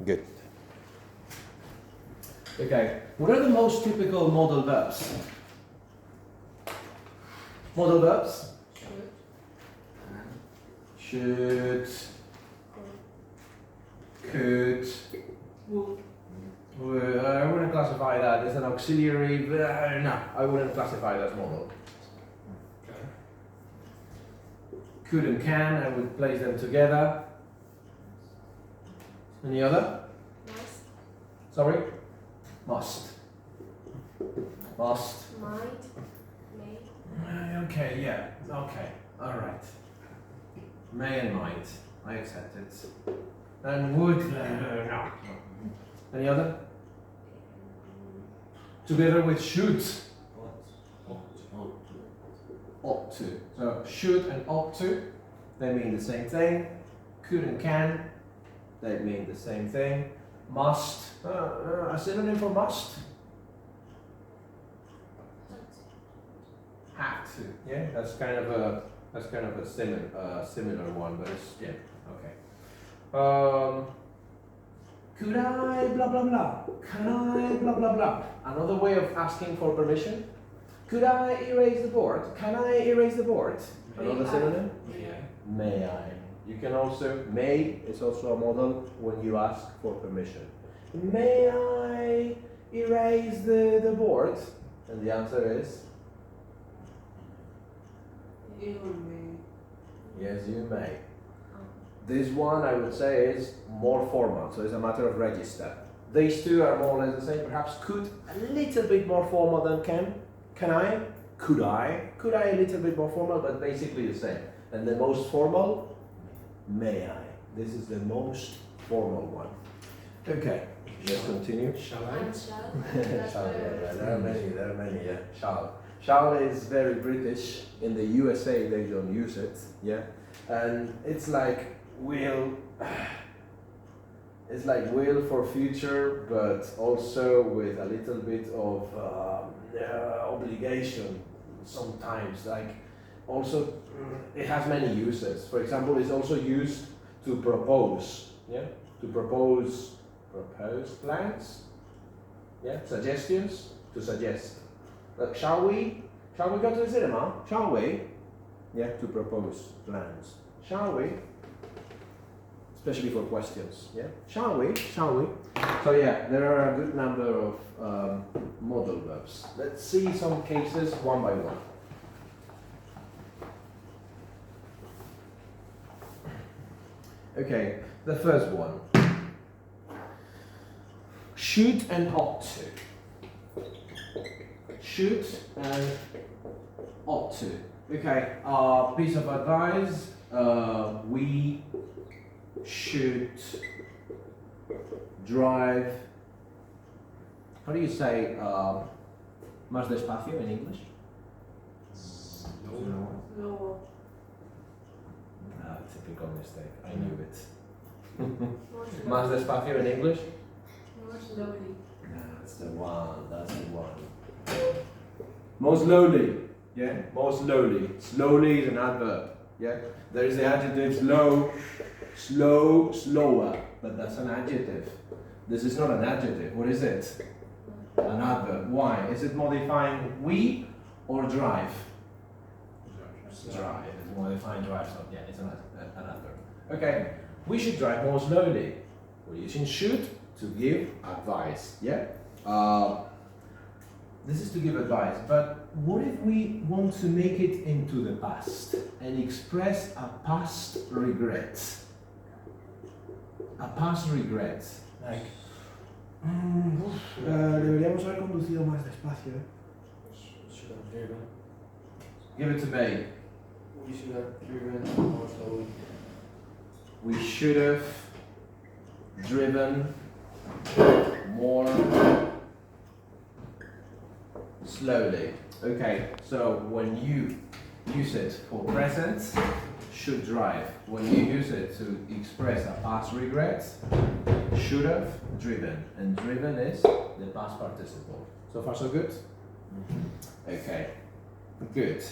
Good. Okay, what are the most typical modal verbs? Modal verbs? Should, could, I wouldn't classify that as an auxiliary, no, I wouldn't classify that as modal. Could and can, I would place them together. Any other? Must. Sorry? Must. Must. Might. May. Okay, yeah, okay, alright. May and might, I accept it. And would, no. Any other? Together with should. Ought to. So should and ought to, they mean the same thing. Could and can, they mean the same thing. Must, a synonym for must? Have to. Yeah, that's kind of a similar one, but it's yeah, okay. Could I blah blah blah? Can I blah blah blah? Another way of asking for permission. Could I erase the board? Can I erase the board? Another synonym? May I. You can also, may is also a modal when you ask for permission. May I erase the board? And the answer is? You may. Yes, you may. This one I would say is more formal, so it's a matter of register. These two are more or less the same. Perhaps could a little bit more formal than can. Can I? Could I? Could I a little bit more formal, but basically the same. And the most formal? May I? This is the most formal one. Okay, let's continue. Shall I? And shall. Shall, yeah, there are many, yeah. Shall. Shall is very British. In the USA they don't use it, yeah. And it's like will. It's like will for future, but also with a little bit of obligation sometimes. Like also, it has many uses. For example, it's also used to propose. Yeah, to propose plans. Yeah, suggestions to suggest. Shall we go to the cinema? Shall we? Yeah, to propose plans. Shall we? Especially for questions, yeah? Shall we? Shall we? So yeah, there are a good number of modal verbs. Let's see some cases one by one. Okay, the first one. Should and ought to. Should and ought to. Okay, piece of advice, we should drive, how do you say más despacio in English? Lower. Typical mistake, I knew it. More Más slowly. despacio in English? More slowly. That's the one. More slowly, yeah? More slowly. Slowly is an adverb, yeah? There is the adjective slow, slower, but that's an adjective. This is not an adjective. What is it? An adverb. Why? Is it modifying we or drive? Drive. It's modifying drive, so yeah, it's an adverb. Okay, we should drive more slowly. We're using should to give advice, yeah? This is to give advice, but what if we want to make it into the past and express a past regret? A past regret. Like, deberíamos haber conducido más despacio. Should have driven. Give it to me. We should have driven more slowly. We should have driven more slowly. Okay, so when you use it for present, should drive. When you use it to express a past regret, should have driven. And driven is the past participle. So far so good? Okay, good.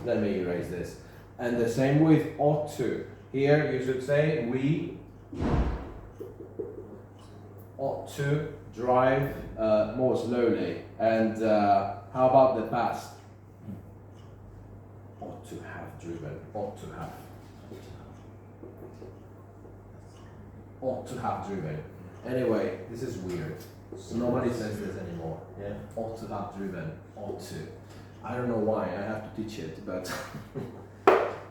Let me erase this. And the same with ought to. Here you should say we ought to drive more slowly. And how about the past? Ought to have driven. Ought to have. Ought to have driven. Anyway, this is weird. Nobody says this anymore. Yeah. Ought to have driven. Ought to. I don't know why. I have to teach it, but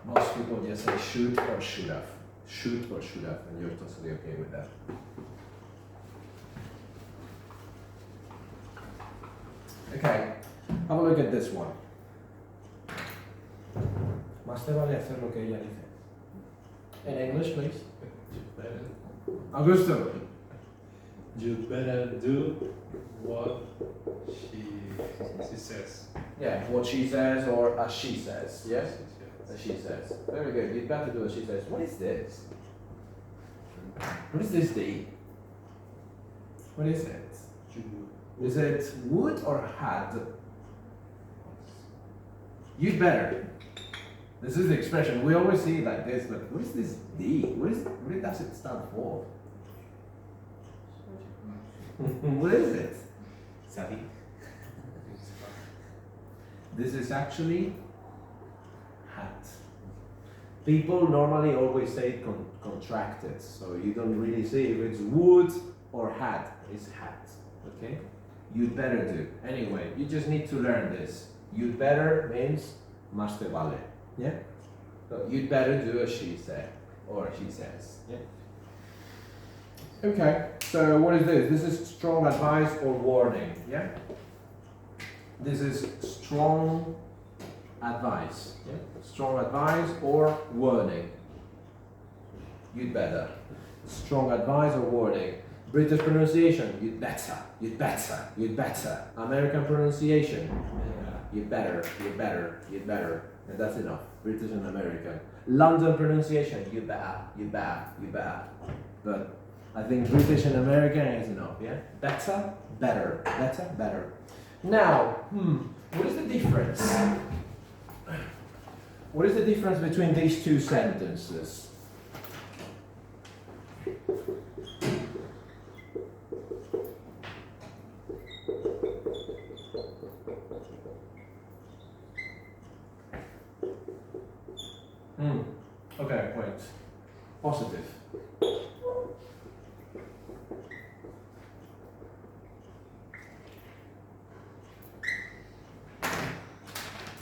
most people just say should or should have. Should or should have, and you're totally okay with that. Okay, have a look at this one. Más te vale hacer lo que ella dice. In English, please. Augusto. You better do what she says. Yeah, what she says or as she says. Yes? Yes. As she says. Very good. You'd better do as she says. What is this? What is this D? What is it? Is it would or had? You'd better. This is the expression. We always see it like this, but what is this D? What does it stand for? What is it? Sabi. This is actually had. People normally always say it contracted, so you don't really see if it's would or had. It's had. Okay? You'd better do. Anyway, you just need to learn this. You'd better means más te vale. Yeah? So you'd better do as she said or she says. Yeah? Okay, so what is this? This is strong advice or warning. Yeah? This is strong advice. Yeah? Strong advice or warning. You'd better. Strong advice or warning. British pronunciation, you'd better, you'd better, you'd better. American pronunciation, you'd better, you'd better, you'd better. And that's enough. British and American. London pronunciation, you better, you better, you better. But I think British and American is enough, yeah? Better, better, better, better. Now, what is the difference? What is the difference between these two sentences? Okay, wait. Positive.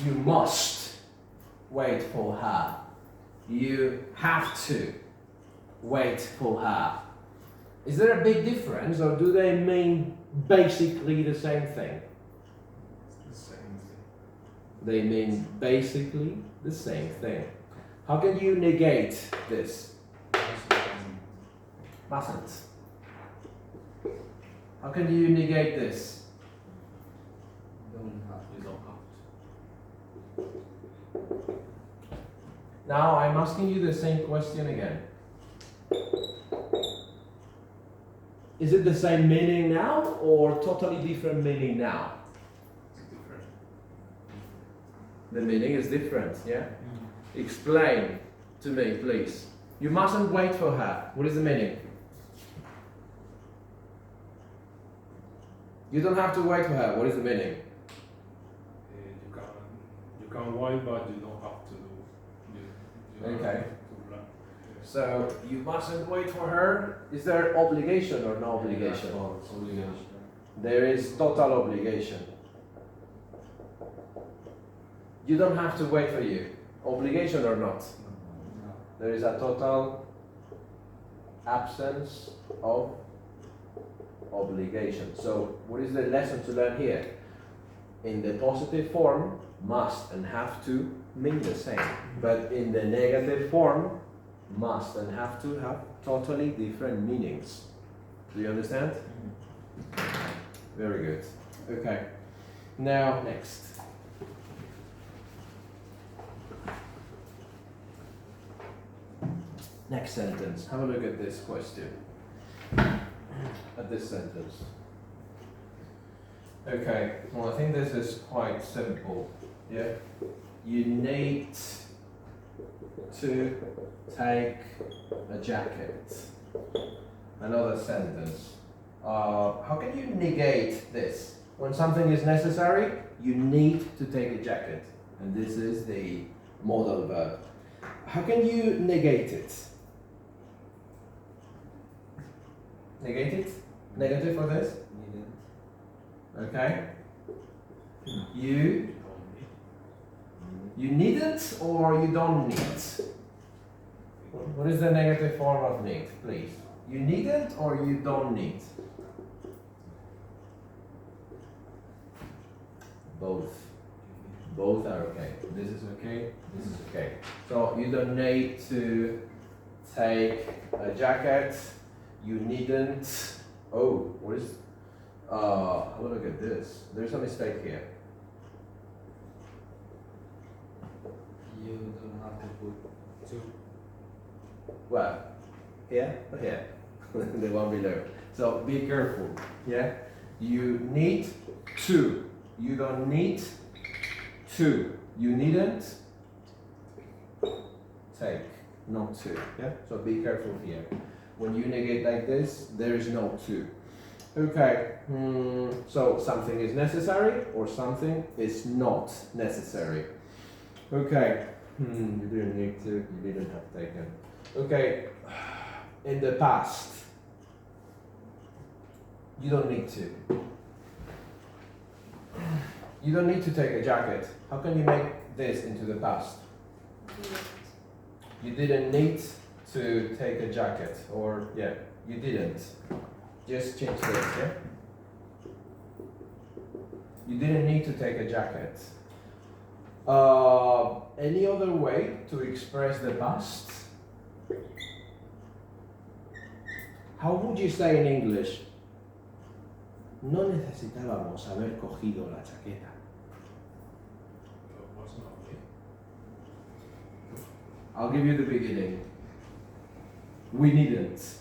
You must wait for her. You have to wait for her. Is there a big difference, or do they mean basically the same thing? It's the same thing. They mean basically the same thing. How can you negate this? Mustn't. How can you negate this? You don't have to. Now I'm asking you the same question again. Is it the same meaning now or totally different meaning now? It's different. The meaning is different, yeah? Explain to me, please. You mustn't wait for her. What is the meaning? You don't have to wait for her. What is the meaning? You can wait, but you don't have to do. You Okay. have to run. So you mustn't wait for her. Is there obligation or no obligation? It's obligation. There is total obligation. You don't have to wait for you. Obligation or not? No. There is a total absence of obligation. So what is the lesson to learn here? In the positive form, must and have to mean the same. But in the negative form, must and have to have totally different meanings. Do you understand? Very good. Okay. Now, next. Next sentence. Have a look at this question. At this sentence. Okay, well, I think this is quite simple. Yeah? You need to take a jacket. Another sentence. How can you negate this? When something is necessary, you need to take a jacket. And this is the modal verb. How can you negate it? Negate it? Negative for this? Okay. You need it or you don't need it? What is the negative form of need, please? You need it or you don't need? Both. Both are okay. This is okay, this is okay. So you don't need to take a jacket. You needn't. Oh, what is? Look at this. There's a mistake here. You don't have to put two. Well, here or here? The one below. So be careful. Yeah. You need to. You don't need to. You needn't take. Not to. Yeah. So be careful here. When you negate like this, there is no to. Okay. So something is necessary or something is not necessary. Okay. You didn't need to. You didn't have taken. Okay. In the past, you don't need to. You don't need to take a jacket. How can you make this into the past? You didn't need to take a jacket, or yeah, you didn't. Just change this, yeah? You didn't need to take a jacket. Any other way to express the past? How would you say in English? No necesitábamos haber cogido la chaqueta. That was not me. I'll give you the beginning. We needn't.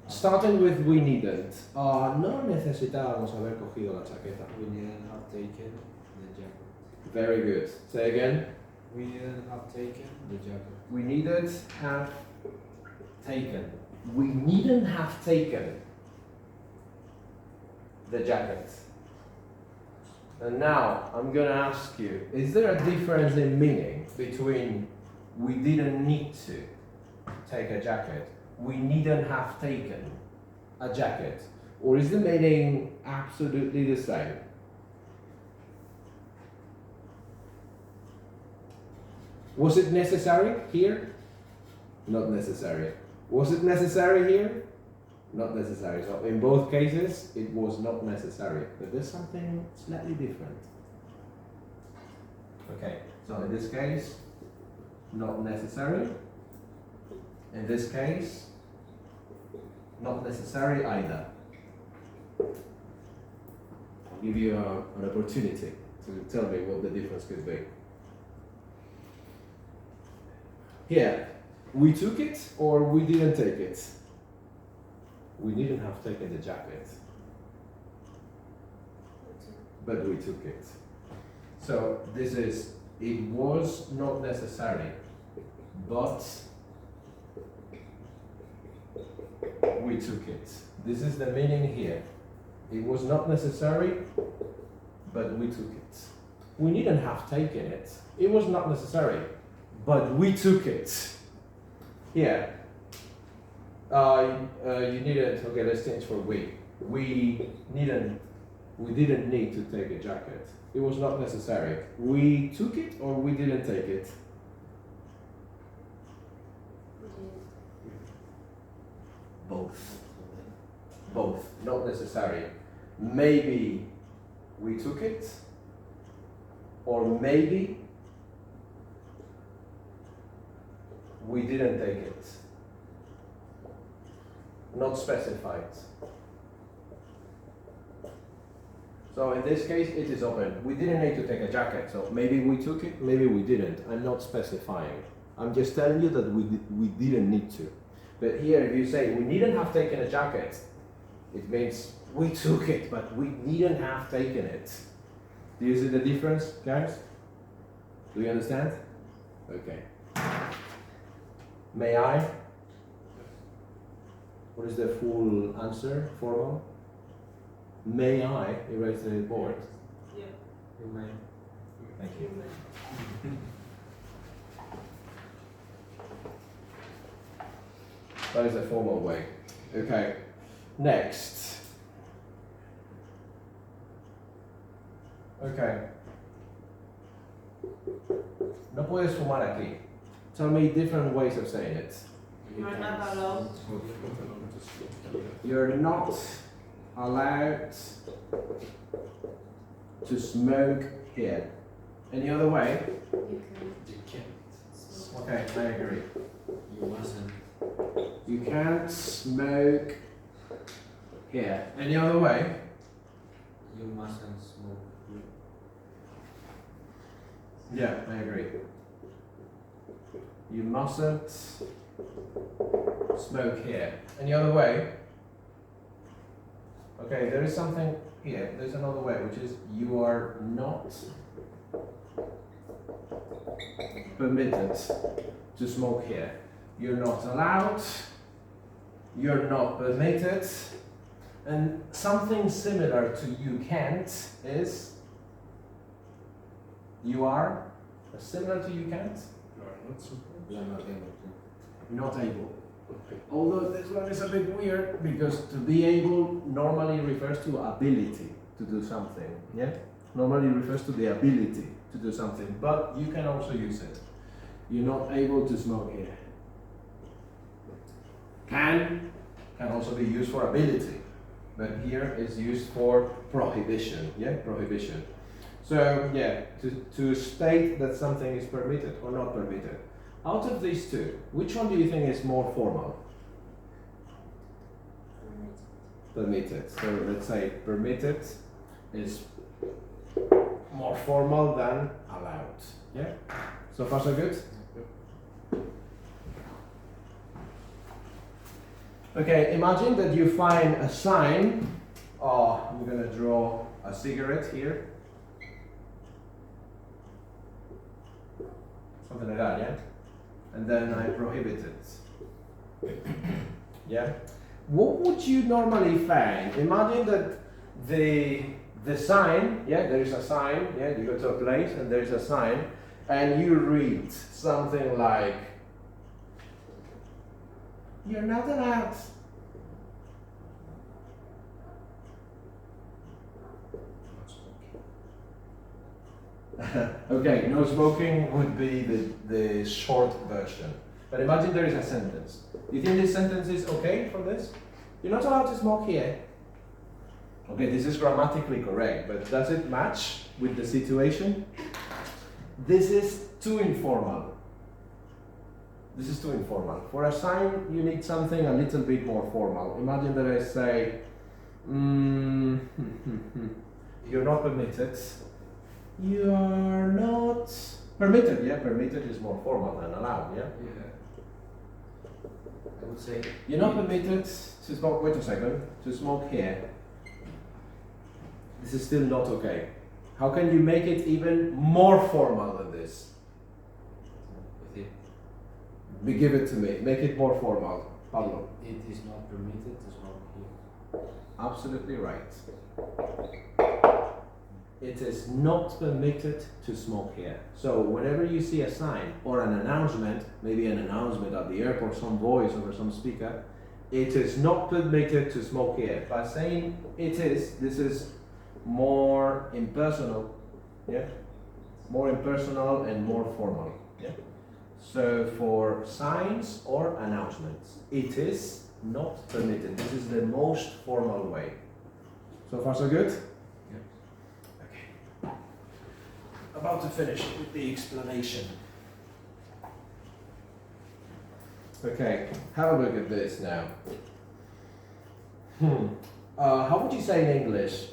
Starting with we needn't. No necesitábamos haber cogido la chaqueta. We didn't have taken the jacket. Very good. Say again. We didn't have taken the jacket. We needn't have taken. We needn't have taken the jacket. And now I'm gonna ask you, is there a difference in meaning between we didn't need to take a jacket, we needn't have taken a jacket, or is the meaning absolutely the same? Was it necessary here? Not necessary. Was it necessary here? Not necessary. So in both cases, it was not necessary. But there's something slightly different. Okay, so in this case, not necessary. In this case, not necessary either. I'll give you an opportunity to tell me what the difference could be. Here, we took it or we didn't take it? We didn't have taken the jacket, but we took it. So this is, it was not necessary, but we took it. This is the meaning here. It was not necessary, but we took it. We didn't have taken it. It was not necessary, but we took it. Here. You needed, okay, let's change for we. We didn't need to take a jacket. It was not necessary. We took it or we didn't take it? Both. Both, not necessary. Maybe we took it, or maybe we didn't take it. Not specified. So in this case, it is open. We didn't need to take a jacket, so maybe we took it, maybe we didn't. I'm not specifying. I'm just telling you that we didn't need to. But here, if you say we needn't have taken a jacket, it means we took it, but we needn't have taken it. Do you see the difference, guys? Do you understand? Okay. May I? What is the full answer? Formal? May I erase the board? Yeah. You may. Thank you. That is a formal way. Okay. Next. Okay. No puedes fumar aquí. Tell me different ways of saying it. You are not allowed. You're not allowed to smoke here. Any other way? You You can't. can. Okay, I agree. You mustn't. You can't smoke here. Any other way? You mustn't smoke. Yeah, I agree. You mustn't smoke here. Any other way? Okay, there is something here. There's another way, which is you are not permitted to smoke here. You're not allowed. You're not permitted. And something similar to you can't is you are. Similar to you can't. You are not supposed. You are not able to. Not able. Although this one is a bit weird because to be able normally refers to ability to do something. Yeah? Normally refers to the ability to do something, but you can also use it. You're not able to smoke here. Can also be used for ability, but here is used for prohibition. Yeah? Prohibition. So yeah, to state that something is permitted or not permitted. Out of these two, which one do you think is more formal? Permitted. So let's say permitted is more formal than allowed. Yeah? So far so good? Okay, imagine that you find a sign. Oh, I'm gonna draw a cigarette here. Something like that, yeah? And then I prohibit it. Yeah? What would you normally find? Imagine that the sign, yeah, there is a sign, yeah, you go to a place and there is a sign, and you read something like, "You're not allowed." Okay, no smoking would be the short version. But imagine there is a sentence. Do you think this sentence is okay for this? You're not allowed to smoke here. Okay, this is grammatically correct, but does it match with the situation? This is too informal. This is too informal. For a sign, you need something a little bit more formal. Imagine that I say, you're not permitted. You are not permitted. Yeah, permitted is more formal than allowed. Yeah. Yeah. I would say. You're not permitted to smoke. Wait a second. To smoke here. This is still not okay. How can you make it even more formal than this? With it. Give it to me. Make it more formal, Pablo. It is not permitted to smoke here. Absolutely right. It is not permitted to smoke here. So whenever you see a sign or an announcement, maybe an announcement at the airport, some voice over some speaker, it is not permitted to smoke here. By saying it is, this is more impersonal, yeah? More impersonal and more formal, yeah? So for signs or announcements, it is not permitted. This is the most formal way. So far so good? About to finish with the explanation. Okay, have a look at this now. How would you say in English?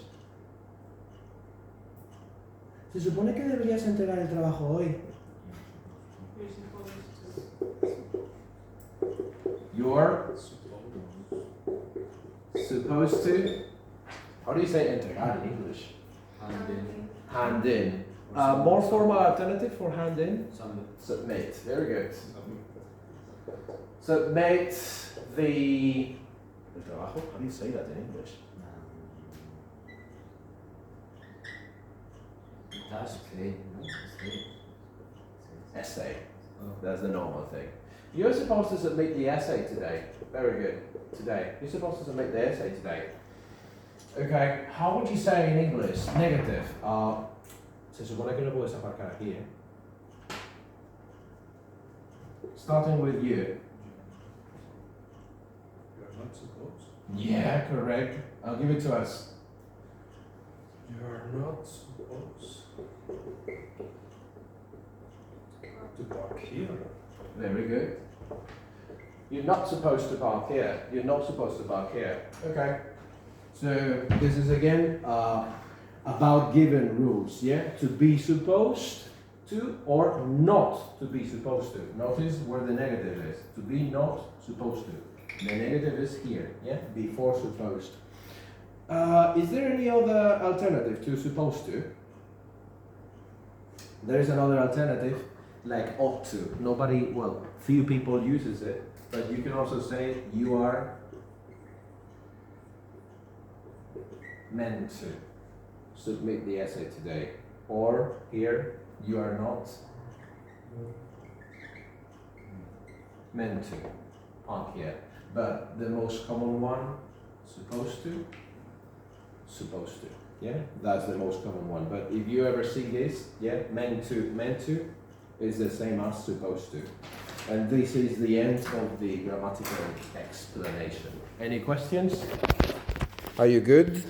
Se supone que deberías entregar el trabajo hoy. You're supposed to. You're supposed to. How do you say entregar in English? Hand in. Hand in. More formal alternative for hand in? Submit. Submit. Very good. Submit the El trabajo? How do you say that in English? Task, no? Essay. Oh. That's the normal thing. You're supposed to submit the essay today. Very good. Today. You're supposed to submit the essay today. Okay, how would you say in English? Negative. Se supone que lo puedes aparcar aquí, ¿eh? Starting with you. You're not supposed. Yeah, correct. I'll give it to us. You are not supposed to park here. Very good. You're not supposed to park here. You're not supposed to park here. Okay. So this is again about given rules, yeah? To be supposed to or not to be supposed to. Notice where the negative is. To be not supposed to. The negative is here, yeah? Before supposed. Is there any other alternative to supposed to? There is another alternative, like ought to. Nobody, well, few people uses it, but you can also say you are meant to submit the essay today. Or here, you are not meant to park here. But the most common one, supposed to. Yeah, that's the most common one. But if you ever see this, yeah, meant to is the same as supposed to. And this is the end of the grammatical explanation. Any questions? Are you good?